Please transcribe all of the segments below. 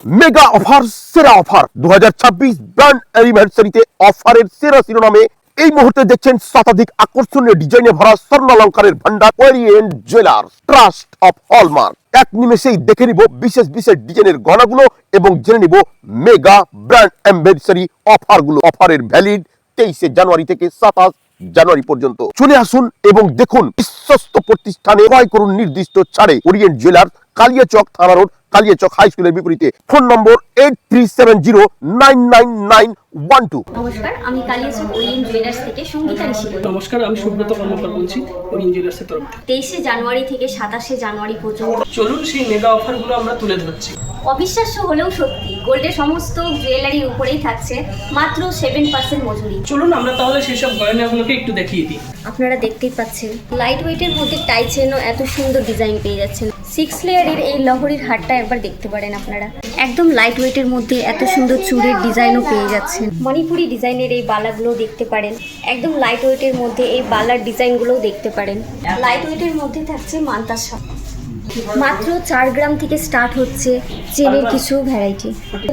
Mega offer, সেরা offer 2026 brand অ্যানিভার্সারিতে অফারের সেরা শিরোনামে এই মুহূর্তে দেখছেন শতাধিক আকর্ষণীয় ডিজাইনে ভরা স্বর্ণালঙ্কারের ভান্ডার Orient Jewellers, trust of hallmark. এক নিমেষেই দেখে নিব বিশেষ বিশেষ ডিজাইনের গহনাগুলো এবং জেনে নিব মেগা ব্র্যান্ড অ্যানিভার্সারি অফারগুলো। অফারের ভ্যালিড 23 জানুয়ারি থেকে 27 জানুয়ারি পর্যন্ত। চলে আসুন এবং দেখুন বিশ্বস্ত প্রতিষ্ঠানে ক্রয় করুন নির্দিষ্ট ছাড়ে। ওরিয়েন্ট জুয়েলার্স, কালিয়াচক থানা রোড, কালিয়াচক হাই স্কুলের বিপরীতে। ফোন নম্বর 8370999112। নমস্কার, আমি কালিয়াচক ওরিয়েন্ট জুয়েলার্স থেকে সঙ্গীতা ঋষি বলছি। নমস্কার, আমি সুব্রত কর্মকার বলছি ওরিয়েন্ট জুয়েলার্সের তরফ থেকে। 23 জানুয়ারি থেকে 27 জানুয়ারি পর্যন্ত চলুন সেই মেগা অফারগুলো আমরা তুলে ধরছি। অবিশ্বাস্য হলেও সত্যি, গোল্ডের সমস্ত জুয়েলারির উপরেই থাকছে মাত্র 7% মজুরি। চলুন আমরা তাহলে সেসব গয়নাগুলোকে একটু দেখিয়ে দিই। আপনারা দেখতেই পাচ্ছেন লাইট ওয়েটের মধ্যে টাই চেনও এত সুন্দর ডিজাইন পেয়ে যাচ্ছেন। 6 লেয়ারের এই লহরির হারটা একবার দেখতে পারেন আপনারা। একদম লাইট ওয়েটের মধ্যে এত সুন্দর চুড়ের ডিজাইনও পেয়ে যাচ্ছেন। মণিপুরি ডিজাইনের এই বালাগুলো দেখতে পারেন। একদম লাইট ওয়েটের মধ্যে এই বালার ডিজাইনগুলোও দেখতে পারেন। লাইট ওয়েটের মধ্যে থাকছে মান্তাসা। মাত্র 4 গ্রাম থেকে স্টার্ট হচ্ছে চেনের কিছু ভ্যারাইটি।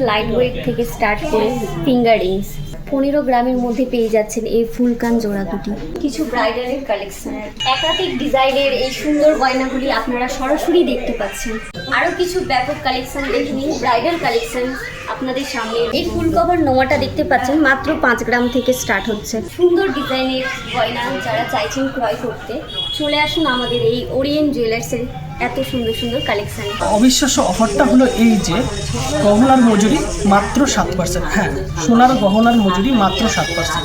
লাইট ওয়েট থেকে স্টার্ট করে ফিঙ্গার রিংস। 15 গ্রামের মধ্যে পেয়ে যাচ্ছেন এই ফুলকান জোড়া দুটি। কিছু ব্রাইডালের কালেকশন, একাধিক ডিজাইনের এই সুন্দর গয়নাগুলি আপনারা সরাসরি দেখতে পাচ্ছেন। আরও কিছু ব্যাপক কালেকশন দেখে নিন। ব্রাইডাল কালেকশন আপনাদের সামনে। এই ফুল কভার নোয়াটা দেখতে পাচ্ছেন মাত্র 5 গ্রাম থেকে স্টার্ট হচ্ছে। সুন্দর ডিজাইনের গয়না যারা চাইছেন ক্রয় করতে, চলে আসুন আমাদের এই ওরিয়েন্ট জুয়েলার্সের এত সুন্দর সুন্দর কালেকশন। অবিশ্বাস্য অফারটা হলো এই যে গহনার মজুরি মাত্র 7%। হ্যাঁ, সোনার গহনার মজুরি মাত্র 7%।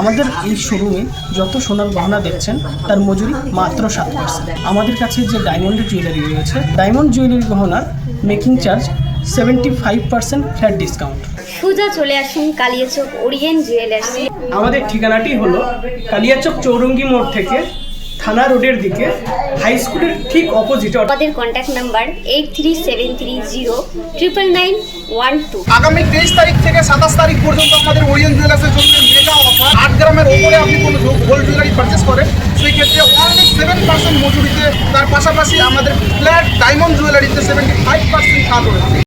আমাদের এই শোরুমে যত সোনার গহনা দেখছেন তার মজুরি মাত্র 7%। আমাদের কাছে যে ডায়মন্ডের জুয়েলারি রয়েছে, ডায়মন্ড জুয়েলারি গহনার মেকিং চার্জ 75% ফ্ল্যাট ডিসকাউন্ট। সোজা চলে আসুন কালিয়াচক ওরিয়েন্ট জুয়েলার্সে। আমাদের ঠিকানাটি হলো কালিয়াচক চৌরঙ্গি মোড় থেকে থানা রোডের দিকে, হাই স্কুলের ঠিক অপোজিটে। আমাদের কন্ট্যাক্ট নাম্বার 8373099912। আগামী 23 তারিখ থেকে 27 তারিখ পর্যন্ত আমাদের ওরিয়েন্ট জুয়েলার্সের চলছে মেগা অফার। 8 গ্রামের উপরে আপনি কোনো গোল্ড জুয়েলারি পারচেস করেন, সেই ক্ষেত্রে অনলি 7% মজুরিতে, তার পাশাপাশি আমাদের ফ্ল্যাট ডায়মন্ড জুয়েলারিতে 75% ছাড় রয়েছে।